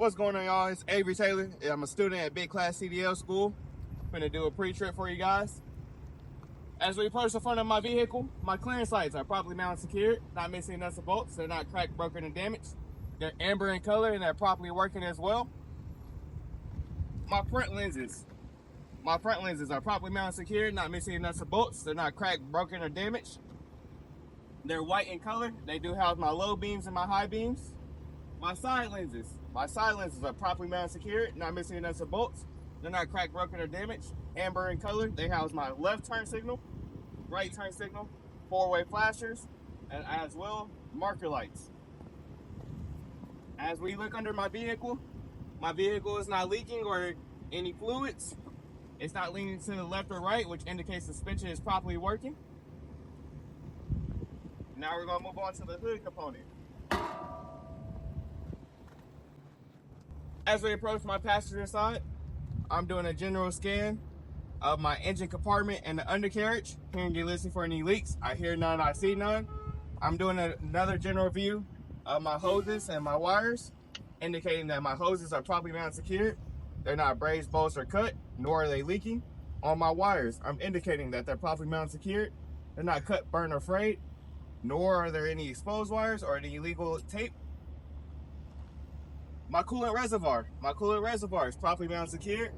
What's going on, y'all? It's Avery Taylor. I'm a student at Big Class CDL School. I'm gonna do a pre-trip for you guys. As we approach the front of my vehicle, my clearance lights are properly mounted and secured, not missing nuts or bolts. They're not cracked, broken, and damaged. They're amber in color and they're properly working as well. My front lenses are properly mounted and secured, not missing nuts or bolts. They're not cracked, broken, or damaged. They're white in color. They do house my low beams and my high beams. My side lenses are properly mounted and secured, not missing nuts or bolts. They're not cracked, broken, or damaged. Amber in color. They house my left turn signal, right turn signal, four-way flashers, and as well marker lights. As we look under my vehicle is not leaking or any fluids. It's not leaning to the left or right, which indicates the suspension is properly working. Now we're going to move on to the hood component. As we approach my passenger side, I'm doing a general scan of my engine compartment and the undercarriage, hearing you listening for any leaks. I hear none, I see none. I'm doing another general view of my hoses and my wires, indicating that my hoses are properly mounted and secured. They're not brazed, bolts, or cut, nor are they leaking. On my wires, I'm indicating that they're properly mounted and secured. They're not cut, burned, or frayed, nor are there any exposed wires or any illegal tape. My coolant reservoir is properly mounted and secured,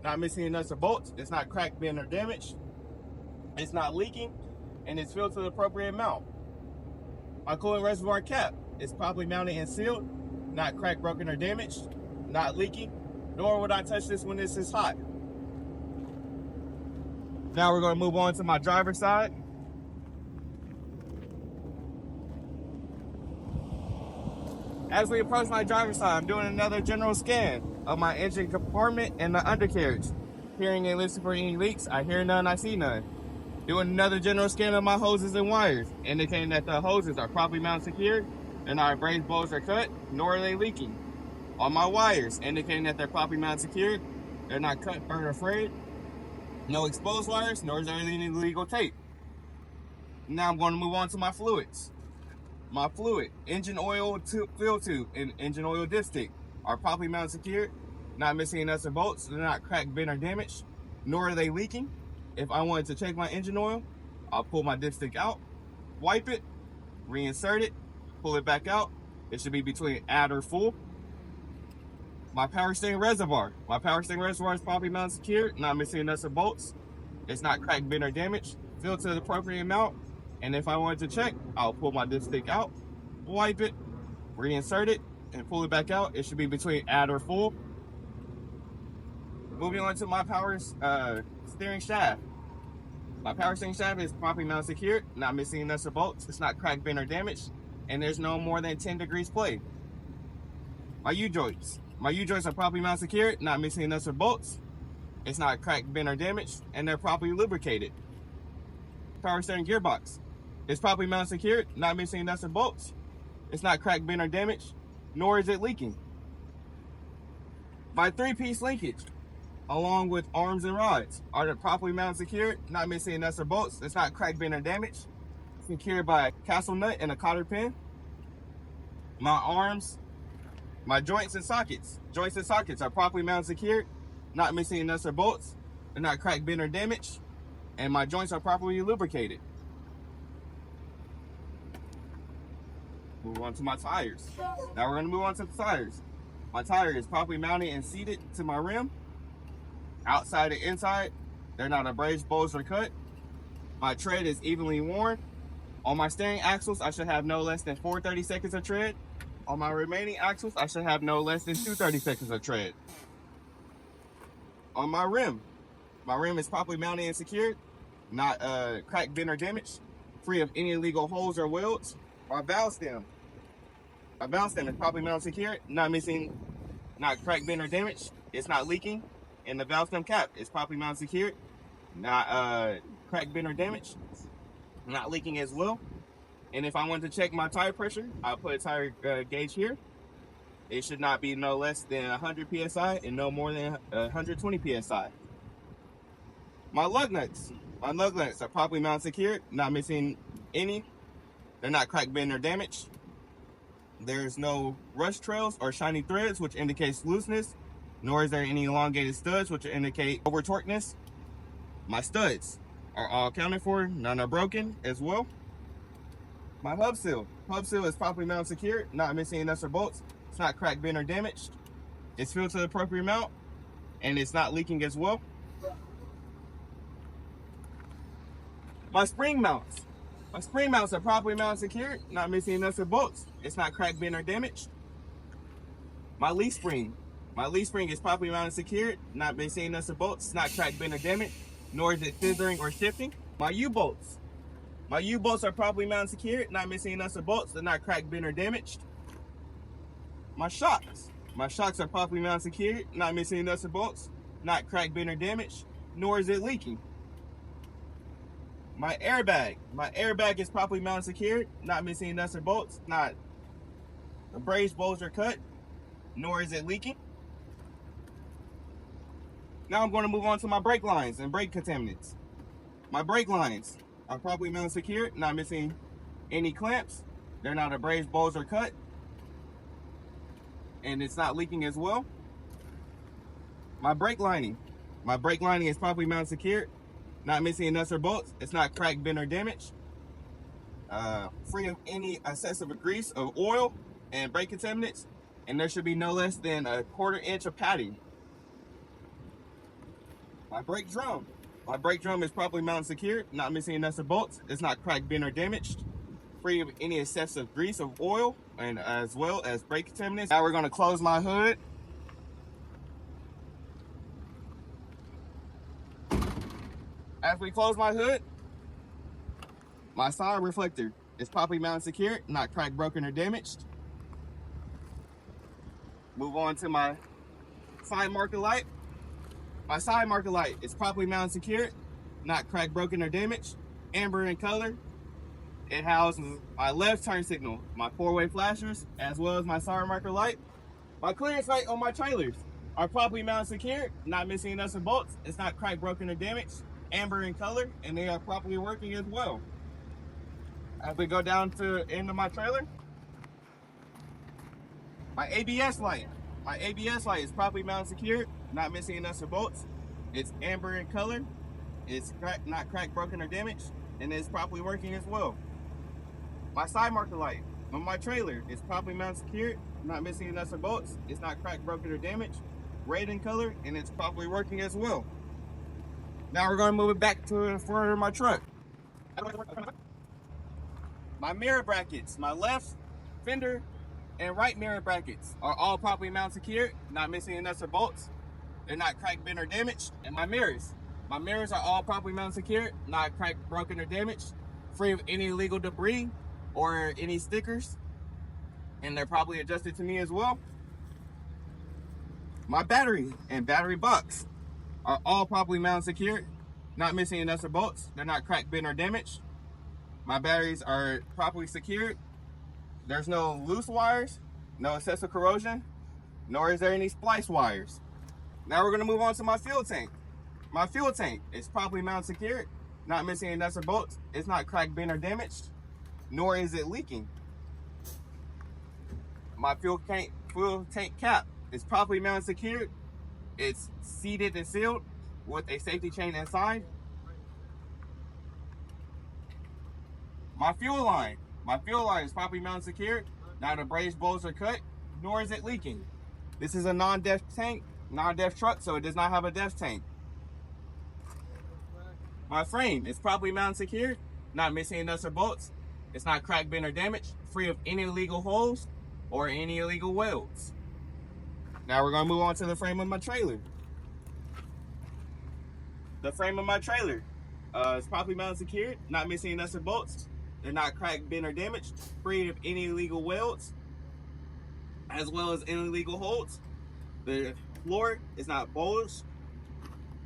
not missing nuts or bolts. It's not cracked, bent, or damaged. It's not leaking, and it's filled to the appropriate amount. My coolant reservoir cap is properly mounted and sealed, not cracked, broken, or damaged, not leaking, nor would I touch this when this is hot. Now we're going to move on to my driver's side. As we approach my driver's side, I'm doing another general scan of my engine compartment and the undercarriage. Hearing and listening for any leaks, I hear none, I see none. Doing another general scan of my hoses and wires, indicating that the hoses are properly mounted and secured. They're not brazed, bolts, or cut, nor are they leaking. On my wires, indicating that they're properly mounted and secured. They're not cut, burned, or frayed. No exposed wires, nor is there any illegal tape. Now I'm going to move on to my fluids. My fluid, engine oil fill tube, and engine oil dipstick are properly mounted and secured, not missing nuts or bolts. They're not cracked, bent, or damaged, nor are they leaking. If I wanted to check my engine oil, I'll pull my dipstick out, wipe it, reinsert it, pull it back out. It should be between add or full. My power steering reservoir is properly mounted and secured, not missing nuts or bolts. It's not cracked, bent, or damaged, filled to the appropriate amount. And if I wanted to check, I'll pull my dipstick out, wipe it, reinsert it, and pull it back out. It should be between add or full. Moving on to my power steering shaft. My power steering shaft is properly mounted and secured, not missing nuts or bolts. It's not cracked, bent, or damaged, and there's no more than 10 degrees play. My U-joints are properly mounted and secured, not missing nuts or bolts. It's not cracked, bent, or damaged, and they're properly lubricated. Power steering gearbox is properly mounted and secured, not missing nuts or bolts. It's not cracked, bent, or damaged, nor is it leaking. My three-piece linkage, along with arms and rods, are properly mounted and secured, not missing nuts or bolts. It's not cracked, bent, or damaged. Secured by a castle nut and a cotter pin. My arms, my joints and sockets are properly mounted and secured, not missing nuts or bolts. They're not cracked, bent, or damaged, and my joints are properly lubricated. Move on to my tires. Now we're going to move on to the tires. My tire is properly mounted and seated to my rim. Outside and inside, they're not abrased, bolts, or cut. My tread is evenly worn. On my steering axles, I should have no less than 4 30-seconds of tread. On my remaining axles, I should have no less than 2 30-seconds of tread. On my rim is properly mounted and secured, not cracked, bent, or damaged, free of any illegal holes or welds. My valve stem is properly mounted and secured, not cracked, bent, or damaged. It's not leaking. And the valve stem cap is properly mounted and secured, not cracked, bent, or damaged, not leaking as well. And if I want to check my tire pressure, I'll put a tire gauge here. It should not be no less than 100 psi and no more than 120 psi. My lug nuts are properly mounted and secured, not missing any. They're not cracked, bent, or damaged. There's no rust trails or shiny threads, which indicates looseness, nor is there any elongated studs, which indicate over torqueness. My studs are all accounted for, none are broken as well. My hub seal is properly mounted secured, not missing nuts or bolts. It's not cracked, bent, or damaged. It's filled to the appropriate amount, and it's not leaking as well. My spring mounts are properly mounted secured, not missing nuts or bolts. It's not cracked, bent, or damaged. My leaf spring is properly mounted secured, not missing nuts or bolts. It's not cracked, bent, or damaged, nor is it scissoring or shifting. My U-bolts are properly mounted secured, not missing nuts or bolts. They're not cracked, bent, or damaged. My shocks are properly mounted secured, not missing nuts or bolts, not cracked, bent, or damaged, nor is it leaking. My airbag is properly mounted secured, not missing nuts or bolts, not abrased, bulged, or cut, nor is it leaking. Now I'm going to move on to my brake lines and brake contaminants. My brake lines are properly mounted secured, not missing any clamps. They're not abrased, bulged, or cut, and it's not leaking as well. My brake lining is properly mounted secured, not missing nuts or bolts. It's not cracked, bent, or damaged. Free of any excessive grease of oil and brake contaminants, and there should be no less than a 1/4 inch of padding. My brake drum is properly mounted secured, not missing nuts or bolts. It's not cracked, bent, or damaged. Free of any excessive grease of oil and as well as brake contaminants. Now we're going to close my hood. As we close my hood, my side reflector is properly mounted secured, not cracked, broken, or damaged. Move on to my side marker light. My side marker light is properly mounted secured, not cracked, broken, or damaged. Amber in color. It houses my left turn signal, my 4-way flashers, as well as my side marker light. My clearance light on my trailers are properly mounted secured, not missing nuts and bolts. It's not cracked, broken, or damaged. Amber in color, and they are properly working as well. As we go down to the end of my trailer, my ABS light is properly mounted secured, not missing nuts or bolts. It's amber in color. It's not cracked, broken, or damaged, and it's properly working as well. My side marker light on my trailer is properly mounted secured, not missing nuts or bolts. It's not cracked, broken, or damaged. Red in color, and it's properly working as well. Now we're going to move it back to the front of my truck. My mirror brackets, my left fender and right mirror brackets are all properly mounted secured, not missing nuts or bolts. They're not cracked, bent, or damaged. And my mirrors are all properly mounted secured, not cracked, broken, or damaged, free of any illegal debris or any stickers, and they're properly adjusted to me as well. My battery and battery box are all properly mounted secured, not missing nuts or bolts. They're not cracked, bent, or damaged. My batteries are properly secured. There's no loose wires, no excessive corrosion, nor is there any splice wires. Now we're going to move on to my fuel tank. My fuel tank is properly mounted secured, not missing any nuts or bolts. It's not cracked, bent, or damaged, nor is it leaking. My fuel tank cap is properly mounted secured. It's seated and sealed with a safety chain inside. My fuel line is properly mounted secured, not abrased, bulged, or cut, nor is it leaking. This is a non-def tank, non-def truck, so it does not have a def tank. My frame is properly mounted secured, not missing nuts or bolts. It's not cracked, bent, or damaged, free of any illegal holes or any illegal welds. Now we're going to move on to the frame of my trailer. The frame of my trailer is properly mounted secured, not missing nuts or bolts. They're not cracked, bent, or damaged, free of any illegal welds, as well as any illegal holes. The floor is not bulged,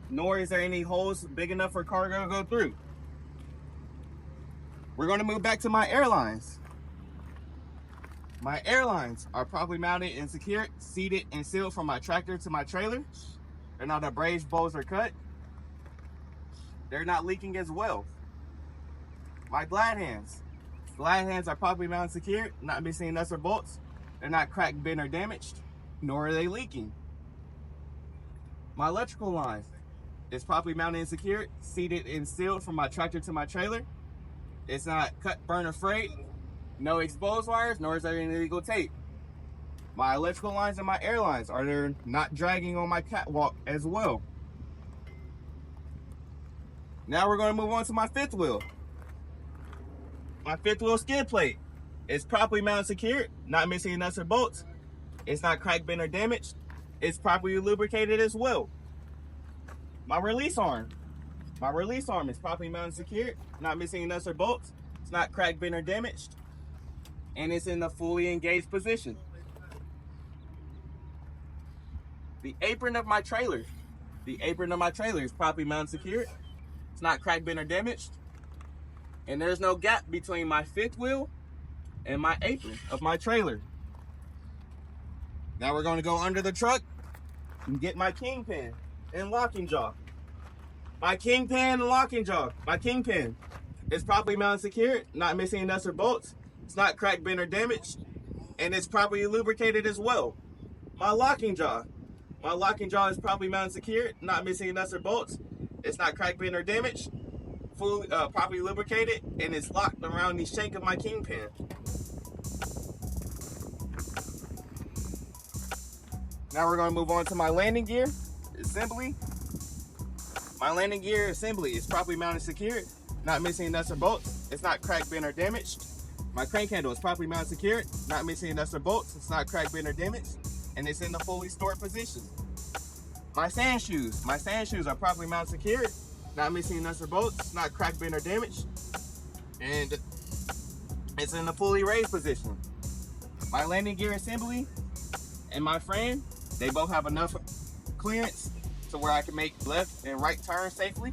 nor is there any holes big enough for cargo to go through. We're going to move back to my airlines. My airlines are properly mounted and secured, seated and sealed from my tractor to my trailer. They're not abrased, bulged, or cut. They're not leaking as well. My glad hands are properly mounted and secured, not missing nuts or bolts. They're not cracked, bent, or damaged, nor are they leaking. My electrical line is properly mounted and secured, seated and sealed from my tractor to my trailer. It's not cut, burn, or frayed. No exposed wires, nor is there any illegal tape. My electrical lines and my air lines are not dragging on my catwalk as well. Now we're going to move on to my fifth wheel. My fifth wheel skid plate is properly mounted and secured, not missing nuts or bolts. It's not cracked, bent, or damaged. It's properly lubricated as well. My release arm is properly mounted and secured, not missing nuts or bolts. It's not cracked, bent, or damaged, and it's in a fully engaged position. The apron of my trailer is properly mounted and secured. It's not cracked, bent, or damaged, and there's no gap between my fifth wheel and my apron of my trailer. Now we're going to go under the truck and get my kingpin and locking jaw. My kingpin is properly mounted and secured, not missing nuts or bolts. It's not cracked, bent, or damaged, and it's properly lubricated as well. My locking jaw is properly mounted and secured, not missing nuts or bolts. It's not cracked, bent, or damaged, fully properly lubricated, and it's locked around the shank of my kingpin. Now we're going to move on to my landing gear assembly. My landing gear assembly is properly mounted and secured, not missing nuts or bolts. It's not cracked, bent, or damaged. My crank handle is properly mounted and secured, not missing nuts or bolts. It's not cracked, bent, or damaged, and it's in the fully stored position. My sand shoes are properly mounted and secured, not missing nuts or bolts, not cracked, bent, or damaged, and it's in the fully raised position. My landing gear assembly and my frame, they both have enough clearance to where I can make left and right turns safely.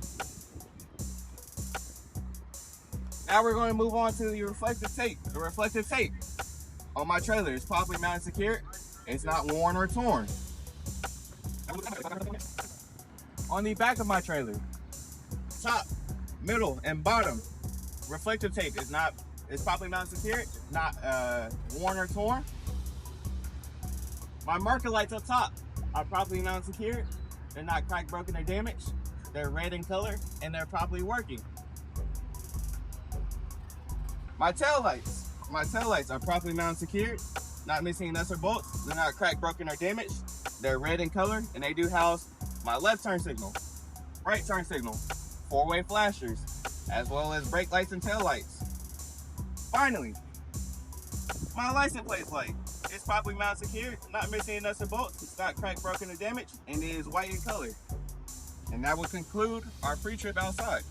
Now we're going to move on to the reflective tape. The reflective tape on my trailer is properly mounted and secured. It's not worn or torn. On the back of my trailer, top, middle, and bottom, reflective tape is properly mounted and secured, not worn or torn. My marker lights up top are properly mounted and secured. They're not cracked, broken, or damaged. They're red in color and they're properly working. My tail lights are properly mounted and secured, not missing nuts or bolts. They're not cracked, broken, or damaged. They're red in color and they do house my left turn signal, right turn signal, four-way flashers, as well as brake lights and tail lights. Finally, my license plate light is properly mounted and secured, not missing nuts or bolts. It's not cracked, broken, or damaged, and it is white in color. And that will conclude our pre-trip outside.